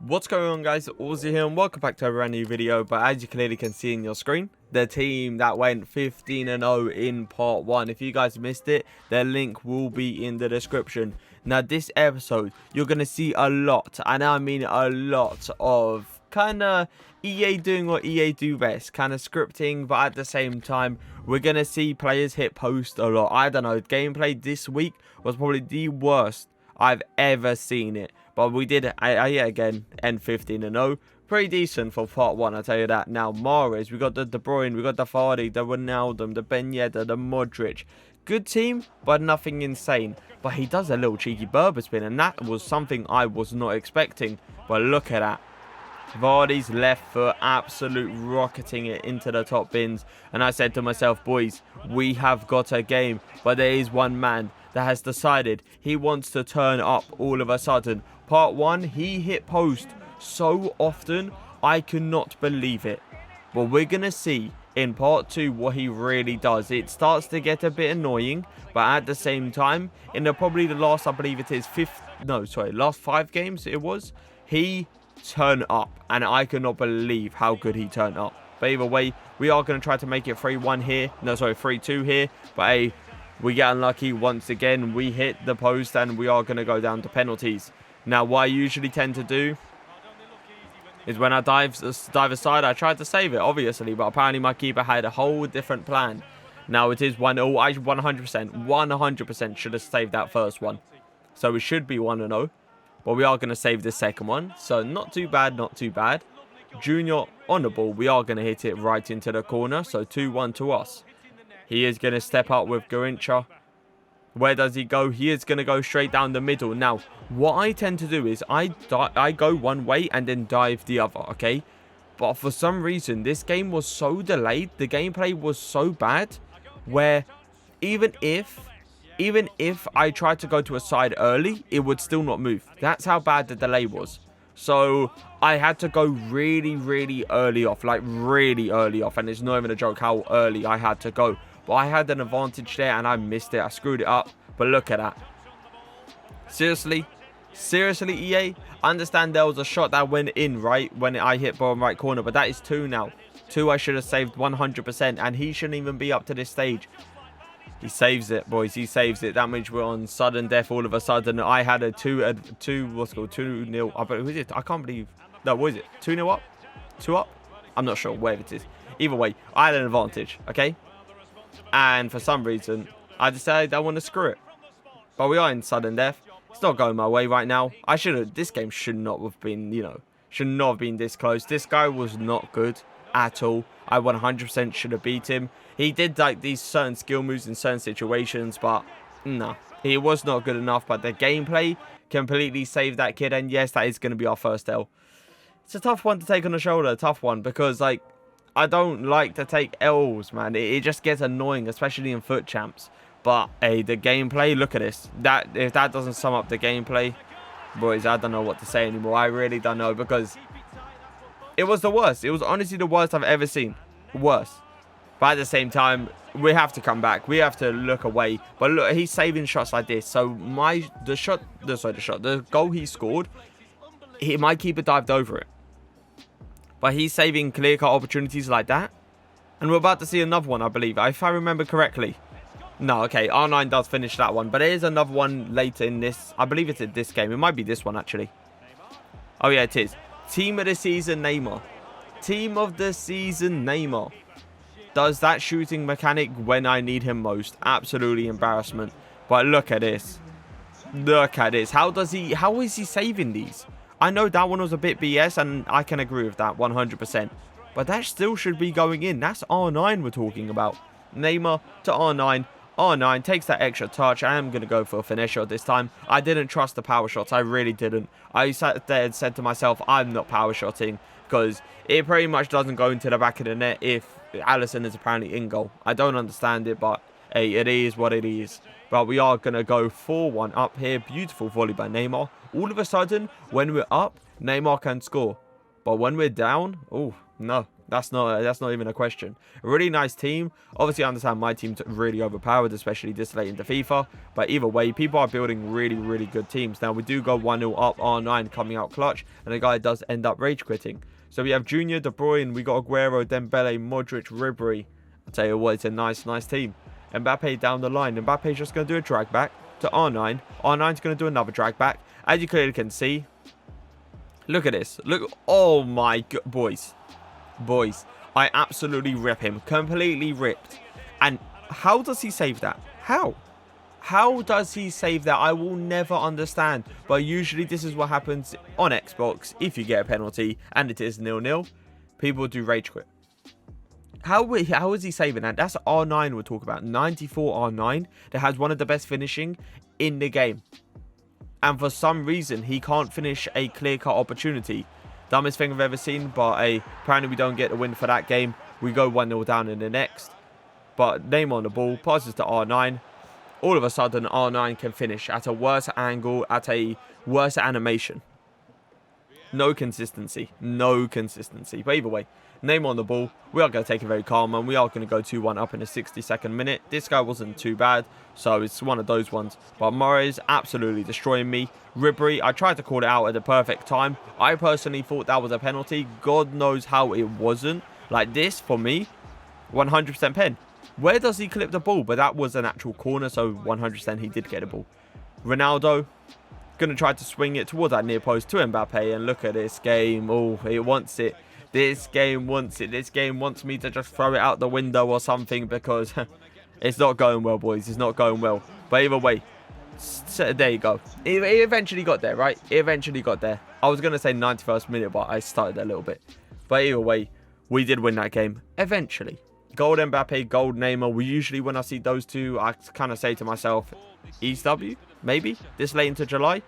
What's going on, guys? Auzio here and welcome back to a brand new video. But as you clearly can see in your screen, the team that went 15-0 in part 1, if you guys missed it, their link will be in the description. Now this episode, you're going to see a lot, and I mean a lot, of kind of EA doing what EA do best, kind of scripting, but at the same time we're going to see players hit post a lot. I don't know, gameplay this week was probably the worst I've ever seen it. But we did, yet again, end 15-0. Pretty decent for part 1, I'll tell you that. Now, Mohr, we got the De Bruyne, we got the Vardy, the Ronaldo, the Ben Yedder, the Modric. Good team, but nothing insane. But he does a little cheeky Berber spin, and that was something I was not expecting. But look at that. Vardy's left foot, absolute rocketing it into the top bins. And I said to myself, boys, we have got a game. But there is one man that has decided he wants to turn up all of a sudden. Part 1, he hit post so often, I cannot believe it. But we're going to see in part 2 what he really does. It starts to get a bit annoying, but at the same time, in probably the last, I believe it is last 5 games it was, he turned up, and I cannot believe how good he turned up. But either way, we are going to try to make it 3-1 here. No, sorry, 3-2 here. But hey, we get unlucky once again. We hit the post, and we are going to go down to penalties. Now, what I usually tend to do is when I dive aside, I try to save it, obviously. But apparently my keeper had a whole different plan. Now, it is 1-0. I 100% should have saved that first one. So it should be 1-0. But we are going to save the second one. So not too bad, not too bad. Junior on the ball. We are going to hit it right into the corner. So 2-1 to us. He is going to step up with Garincha. Where does he go? He is going to go straight down the middle. Now, what I tend to do is I go one way and then dive the other, okay? But for some reason, this game was so delayed. The gameplay was so bad where even if I tried to go to a side early, it would still not move. That's how bad the delay was. So I had to go really, really early off. Like really early off. And it's not even a joke how early I had to go. But I had an advantage there and I missed it. I screwed it up. But look at that. Seriously? Seriously, EA? I understand there was a shot that went in, right? When I hit bottom right corner. But that is 2 now. 2 I should have saved 100%. And he shouldn't even be up to this stage. He saves it, boys. He saves it. That means we're on sudden death all of a sudden. I had a 2-0. Who is it? I can't believe. No, what is it? 2-0 up? 2 up? I'm not sure. Whatever it is. Either way, I had an advantage. Okay? And for some reason, I decided I want to screw it. But we are in sudden death. It's not going my way right now. This game should not have been, should not have been this close. This guy was not good at all. I 100% should have beat him. He did like these certain skill moves in certain situations, but no, he was not good enough. But the gameplay completely saved that kid. And yes, that is going to be our first L. It's a tough one to take on the shoulder, a tough one, because like, I don't like to take L's, man. It just gets annoying, especially in FUT champs. But hey, the gameplay, look at this. If that doesn't sum up the gameplay, boys, I don't know what to say anymore. I really don't know, because it was the worst. It was honestly the worst I've ever seen. Worst. But at the same time, we have to come back. We have to look away. But look, he's saving shots like this. So the goal he scored, my keeper dived over it. But he's saving clear-cut opportunities like that. And we're about to see another one, I believe, if I remember correctly. No, okay, R9 does finish that one. But there is another one later in this. I believe it's in this game. It might be this one, actually. Oh, yeah, it is. Team of the season, Neymar. Team of the season, Neymar. Does that shooting mechanic when I need him most. Absolutely embarrassment. But look at this. Look at this. How is he saving these? I know that one was a bit BS, and I can agree with that 100%. But that still should be going in. That's R9 we're talking about. Neymar to R9. R9 takes that extra touch. I am going to go for a finish shot this time. I didn't trust the power shots. I really didn't. I sat there and said to myself, I'm not power shotting, because it pretty much doesn't go into the back of the net if Alisson is apparently in goal. I don't understand it, but hey, it is what it is. But we are going to go 4-1 up here. Beautiful volley by Neymar. All of a sudden, when we're up, Neymar can score. But when we're down, oh, no. That's not even a question. A really nice team. Obviously, I understand my team's really overpowered, especially this late into FIFA. But either way, people are building really, really good teams. Now, we do go 1-0 up, R9 coming out clutch. And the guy does end up rage quitting. So we have Junior, De Bruyne, we got Aguero, Dembele, Modric, Ribery. I'll tell you what, it's a nice team. Mbappe down the line. Mbappe's just going to do a drag back to R9. R9's going to do another drag back. As you clearly can see, look at this. Look, oh my god, boys. Boys, I absolutely rip him. Completely ripped. And how does he save that? How does he save that? I will never understand. But usually this is what happens on Xbox. If you get a penalty and it is 0-0, people do rage quit. How is he saving that? That's R9 we're talking about. 94 R9 that has one of the best finishing in the game. And for some reason, he can't finish a clear-cut opportunity. Dumbest thing I've ever seen, but apparently we don't get the win for that game. We go 1-0 down in the next. But Neymar on the ball, passes to R9. All of a sudden, R9 can finish at a worse angle, at a worse animation. No consistency. No consistency. But either way, Neymar on the ball. We are going to take it very calm, and we are going to go 2-1 up in the 62nd minute. This guy wasn't too bad, so it's one of those ones. But Mohr is absolutely destroying me. Ribery, I tried to call it out at the perfect time. I personally thought that was a penalty. God knows how it wasn't. Like this, for me, 100% pen. Where does he clip the ball? But that was an actual corner, so 100% he did get a ball. Ronaldo, going to try to swing it towards that near post to Mbappe. And look at this game. Oh, it wants it. This game wants it. This game wants me to just throw it out the window or something, because it's not going well, boys. It's not going well. But either way, so there you go. It eventually got there, right? It eventually got there. I was going to say 91st minute, but I started a little bit. But either way, we did win that game eventually. Gold Mbappe, gold Neymar. We usually, when I see those two, I kind of say to myself, EW, maybe, this late into July.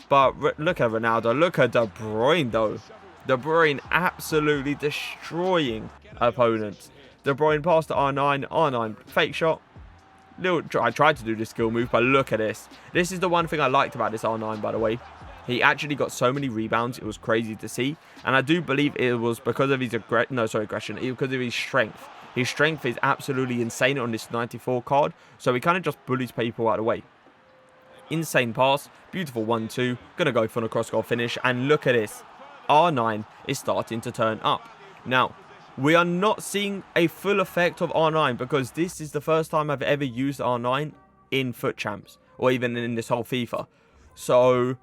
But look at Ronaldo. Look at De Bruyne, though. De Bruyne absolutely destroying opponents. De Bruyne passed to R9. R9, fake shot. I tried to do the skill move, but look at this. This is the one thing I liked about this R9, by the way. He actually got so many rebounds. It was crazy to see. And I do believe it was because of his aggression. Because of his strength. His strength is absolutely insane on this 94 card. So he kind of just bullies people out of the way. Insane pass. Beautiful 1-2. Gonna go for a cross-goal finish. And look at this. R9 is starting to turn up. Now, we are not seeing a full effect of R9, because this is the first time I've ever used R9 in FUT Champs, or even in this whole FIFA. So,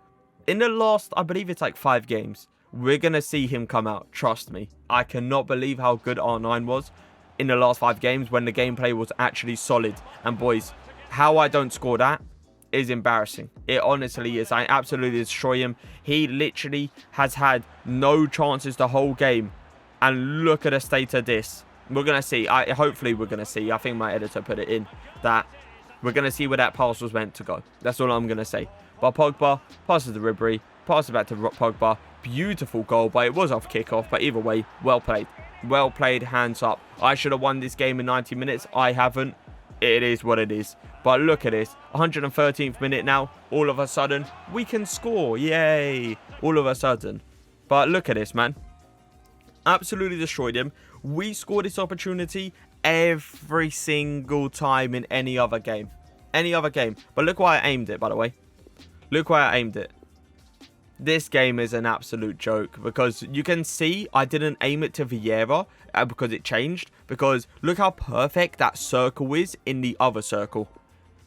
in the last, I believe it's like 5 games, we're going to see him come out. Trust me. I cannot believe how good R9 was in the last 5 games when the gameplay was actually solid. And boys, how I don't score that is embarrassing. It honestly is. I absolutely destroy him. He literally has had no chances the whole game. And look at the state of this. We're going to see. Hopefully we're going to see. I think my editor put it in. That we're going to see where that pass was meant to go. That's all I'm going to say. But Pogba passes to Ribery. Passes back to Pogba. Beautiful goal. But it was off kickoff. But either way, well played. Well played. Hands up. I should have won this game in 90 minutes. I haven't. It is what it is. But look at this. 113th minute now. All of a sudden, we can score. Yay. All of a sudden. But look at this, man. Absolutely destroyed him. We scored this opportunity every single time in any other game. Any other game. But look why I aimed it, by the way. Look why I aimed it. This game is an absolute joke, because you can see I didn't aim it to Vieira because it changed. Because look how perfect that circle is in the other circle.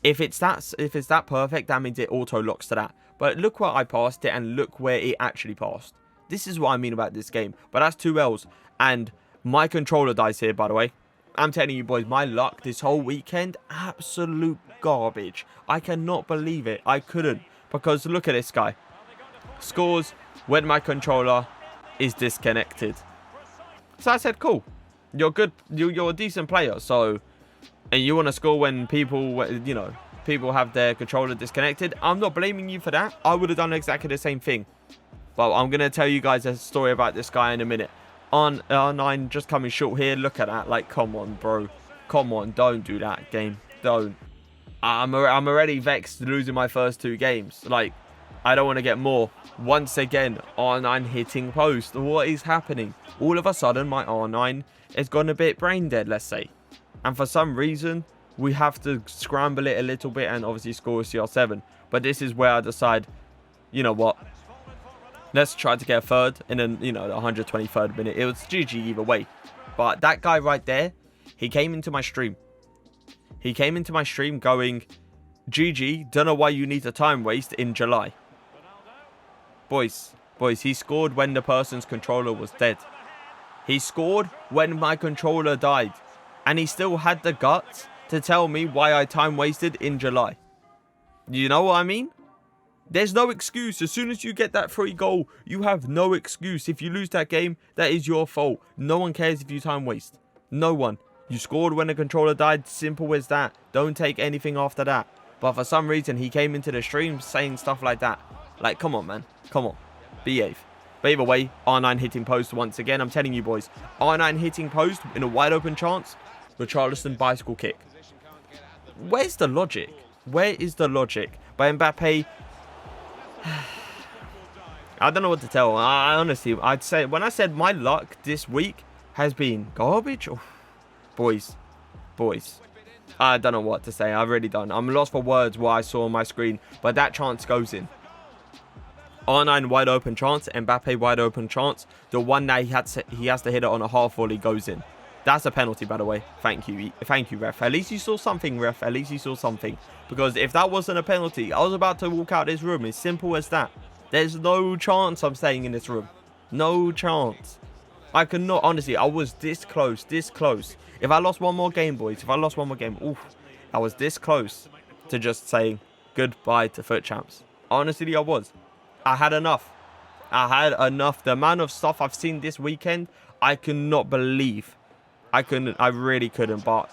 If it's that perfect, that means it auto locks to that. But look where I passed it, and look where it actually passed. This is what I mean about this game. But that's 2 L's. And my controller dies here, by the way. I'm telling you, boys, my luck this whole weekend, absolute garbage. I cannot believe it. I couldn't. Because look at this guy. Scores when my controller is disconnected. So I said, cool. You're good. You're a decent player. So, and you want to score when people, you know, people have their controller disconnected. I'm not blaming you for that. I would have done exactly the same thing. But I'm going to tell you guys a story about this guy in a minute. On R9 just coming short here. Look at that. Like, come on, bro. Come on. Don't do that, game. Don't. I'm already vexed losing my first 2 games. Like, I don't want to get more. Once again, R9 hitting post. What is happening? All of a sudden, my R9 has gone a bit brain dead, let's say. And for some reason, we have to scramble it a little bit and obviously score a CR7. But this is where I decide, you know what? Let's try to get a third in the 123rd minute. It was GG either way. But that guy right there, he came into my stream. He came into my stream going, GG, don't know why you need a time waste in July. Boys, he scored when the person's controller was dead. He scored when my controller died. And he still had the guts to tell me why I time wasted in July. You know what I mean? There's no excuse. As soon as you get that free goal, you have no excuse. If you lose that game, that is your fault. No one cares if you time waste. No one. You scored when the controller died. Simple as that. Don't take anything after that. But for some reason, he came into the stream saying stuff like that. Like, come on, man. Come on. Behave. But either way, R9 hitting post once again. I'm telling you, boys. R9 hitting post in a wide open chance. Richarlison bicycle kick. Where's the logic? Where is the logic? But Mbappe... I don't know what to tell. I honestly, I'd say... When I said my luck this week has been garbage... Oh, boys. I don't know what to say. I really don't. I'm lost for words what I saw on my screen. But that chance goes in. R9 wide open chance. Mbappe wide open chance. The one that he has to hit it on a half volley goes in. That's a penalty, by the way. Thank you, ref. At least you saw something, ref. At least you saw something. Because if that wasn't a penalty, I was about to walk out this room. It's simple as that. There's no chance I'm staying in this room. No chance. I could not, honestly, I was this close. If I lost one more game, boys, oof, I was this close to just saying goodbye to FUT champs. Honestly, I was. I had enough. The amount of stuff I've seen this weekend, I cannot believe. I really couldn't, but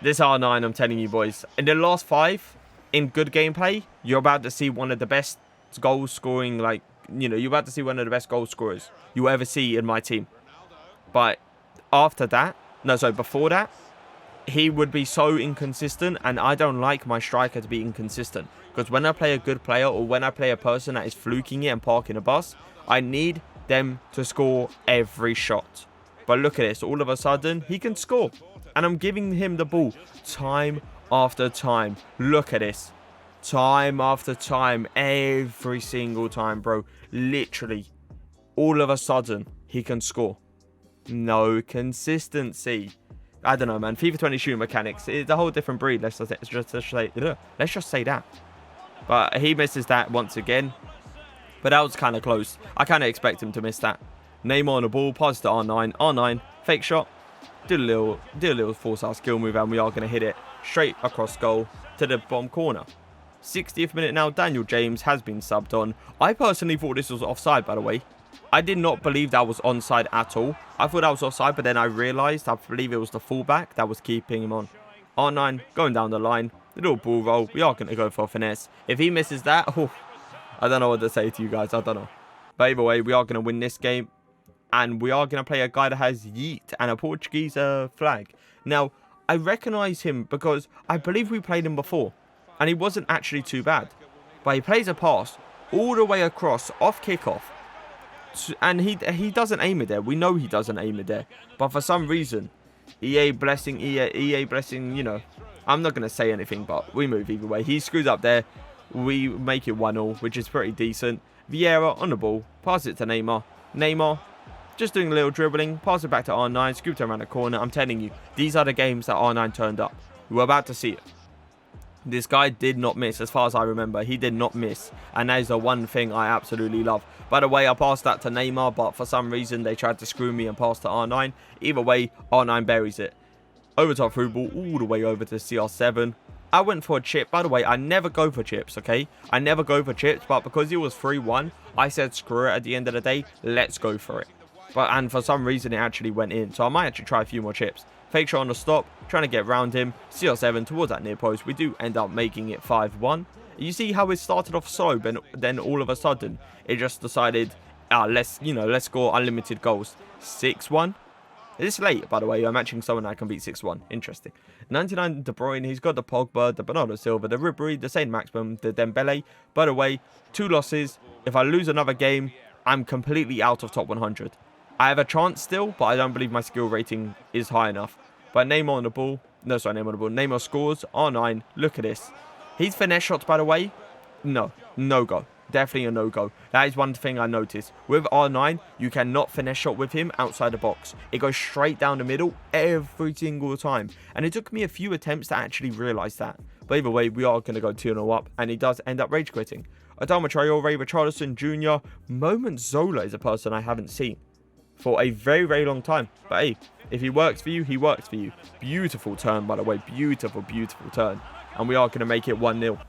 this R9, I'm telling you, boys, in the last 5, in good gameplay, you're about to see one of the best goal scoring, you're about to see one of the best goal scorers you ever see in my team. But after that, before that, he would be so inconsistent, and I don't like my striker to be inconsistent. Because when I play a good player, or when I play a person that is fluking it and parking a bus, I need them to score every shot. But look at this. All of a sudden, he can score. And I'm giving him the ball time after time. Look at this. Time after time. Every single time, bro. Literally. All of a sudden, he can score. No consistency. I don't know, man. FIFA 20 shooting mechanics. It's a whole different breed. Let's just say that. But he misses that once again. But that was kind of close. I kind of expect him to miss that. Neymar on the ball, pass to R9. R9, fake shot. Do a little 4-star skill move, and we are going to hit it straight across goal to the bottom corner. 60th minute now, Daniel James has been subbed on. I personally thought this was offside, by the way. I did not believe that was onside at all. I thought that was offside, but then I realised, I believe it was the fullback that was keeping him on. R9 going down the line. The little ball roll. We are going to go for a finesse. If he misses that, oh, I don't know what to say to you guys. I don't know. But either way, we are going to win this game. And we are going to play a guy that has yeet and a Portuguese flag. Now, I recognise him because I believe we played him before. And he wasn't actually too bad. But he plays a pass all the way across, off kickoff. And he doesn't aim it there. We know he doesn't aim it there. But for some reason, EA blessing, you know. I'm not going to say anything, but we move either way. He screws up there. We make it 1-0, which is pretty decent. Vieira on the ball. Pass it to Neymar. Neymar just doing a little dribbling. Pass it back to R9. Scooped around the corner. I'm telling you, these are the games that R9 turned up. We're about to see it. This guy did not miss, as far as I remember. He did not miss. And that is the one thing I absolutely love. By the way, I passed that to Neymar, but for some reason, they tried to screw me and pass to R9. Either way, R9 buries it. Over top through ball, all the way over to CR7. I went for a chip. By the way, I never go for chips, okay? I never go for chips, but because it was 3-1, I said screw it at the end of the day. Let's go for it. And for some reason, it actually went in. So I might actually try a few more chips. Fake shot on the stop, trying to get round him. CR7 towards that near post. We do end up making it 5-1. You see how it started off slow, but then all of a sudden, it just decided, let's score unlimited goals. 6-1. This late, by the way, I'm matching someone that can beat 6-1. Interesting. 99 De Bruyne, he's got the Pogba, the Bernardo Silva, the Ribery, the Saint Maximum, the Dembele. By the way, 2 losses. If I lose another game, I'm completely out of top 100. I have a chance still, but I don't believe my skill rating is high enough. But Neymar on the ball. No, sorry, Neymar on the ball. Neymar scores. R9. Look at this. His finesse shots, by the way. No. No go. Definitely a no-go. That is one thing I noticed. With R9, you cannot finesse shot with him outside the box. It goes straight down the middle every single time. And it took me a few attempts to actually realise that. But either way, we are going to go 2-0 up. And he does end up rage quitting. Adama Traore, Richarlison Jr. Moment Zola is a person I haven't seen for a very, very long time. But hey, if he works for you, he works for you. Beautiful turn, by the way. Beautiful, beautiful turn. And we are going to make it 1-0.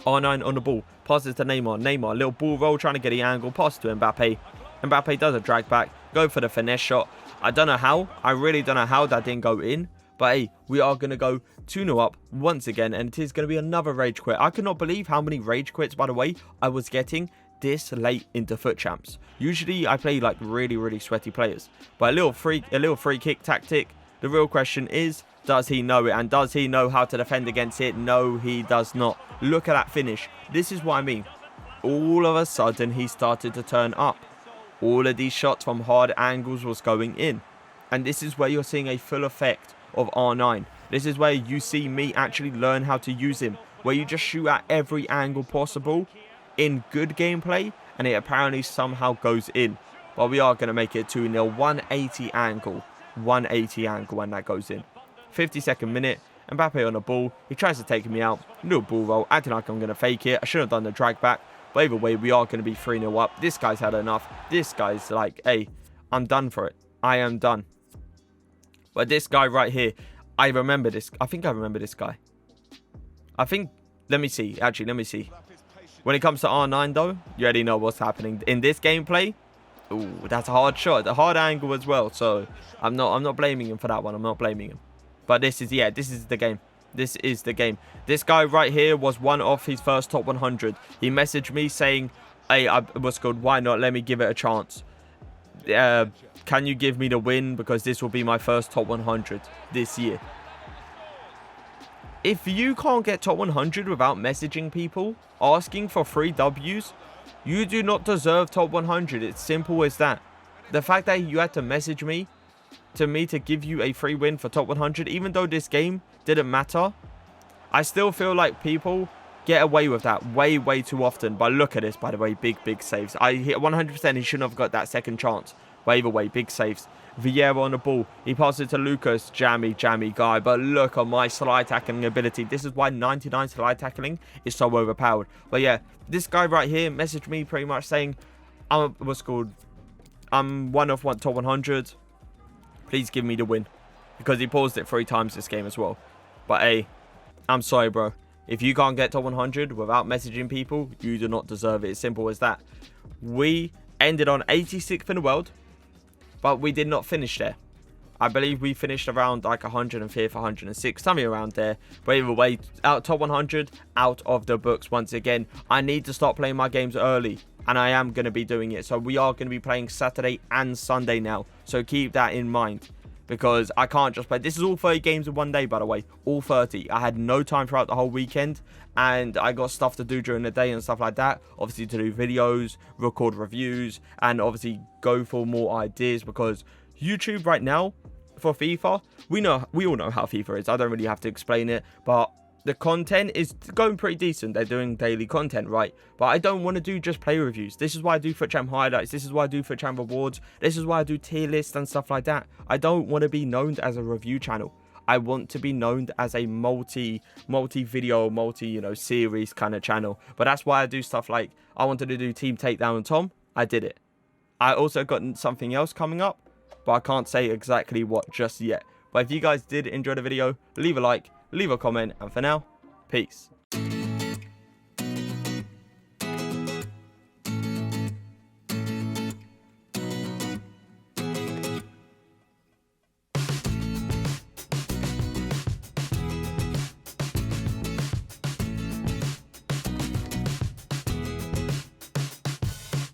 R9 on the ball. Passes to Neymar. Neymar, little ball roll, trying to get the angle. Pass to Mbappe. Mbappe does a drag back. Go for the finesse shot. I don't know how. I really don't know how that didn't go in. But hey, we are going to go 2-0 up once again. And it is going to be another rage quit. I could not believe how many rage quits, by the way, I was getting this late into FUT champs. Usually I play like really, really sweaty players. But a little free kick tactic. The real question is, does he know it? And does he know how to defend against it? No, he does not. Look at that finish. This is what I mean. All of a sudden, he started to turn up. All of these shots from hard angles was going in. And this is where you're seeing a full effect of R9. This is where you see me actually learn how to use him. Where you just shoot at every angle possible in good gameplay. And it apparently somehow goes in. But we are going to make it 2-0. 180 angle. 180 angle when that goes in. 52nd minute, Mbappe on the ball. He tries to take me out. Little ball roll, acting like I'm going to fake it. I should have done the drag back. But either way, we are going to be 3-0 up. This guy's had enough. This guy's like, hey, I'm done for it. I am done. But this guy right here, I remember this. I think I remember this guy. I think, let me see. Actually, let me see. When it comes to R9 though, you already know what's happening. In this gameplay, ooh, that's a hard shot. A hard angle as well. So I'm not blaming him for that one. I'm not blaming him. But this is, yeah, this is the game. This is the game. This guy right here was one of his first top 100. He messaged me saying, hey, what's good? Why not? Let me give it a chance. Can you give me the win? Because this will be my first top 100 this year. If you can't get top 100 without messaging people, asking for free Ws, you do not deserve top 100. It's simple as that. The fact that you had to message me to give you a free win for top 100, even though this game didn't matter, I still feel like people get away with that way, way too often. But look at this, by the way, big saves. I hit 100%. He shouldn't have got that second chance. But either way, big saves. Vieira on the ball. He passes it to Lucas. Jammy guy. But look at my slide tackling ability. This is why 99 slide tackling is so overpowered. But yeah, this guy right here messaged me pretty much saying, I'm one of top 100. Please give me the win. Because he paused it 3 times this game as well. But hey, I'm sorry, bro. If you can't get top 100 without messaging people, you do not deserve it. It's simple as that. We ended on 86th in the world, but we did not finish there. I believe we finished around like 105th, 106th, something around there. But either way, out top 100, out of the books once again. I need to start playing my games early, and I am going to be doing it. So we are going to be playing Saturday and Sunday now. So keep that in mind, because I can't just play. This is all 30 games in one day, by the way. All 30. I had no time throughout the whole weekend, and I got stuff to do during the day and stuff like that. Obviously to do videos, record reviews, and obviously go for more ideas, because YouTube right now for FIFA, we all know how FIFA is. I don't really have to explain it, but the content is going pretty decent. They're doing daily content, right? But I don't want to do just play reviews. This is why I do FUT Champ highlights. This is why I do FUT Champ rewards. This is why I do tier lists and stuff like that. I don't want to be known as a review channel. I want to be known as a multi-video, series kind of channel. But that's why I do stuff like, I wanted to do Team Takedown and Tom. I did it. I also got something else coming up, but I can't say exactly what just yet. But if you guys did enjoy the video, leave a like, leave a comment, and for now, peace.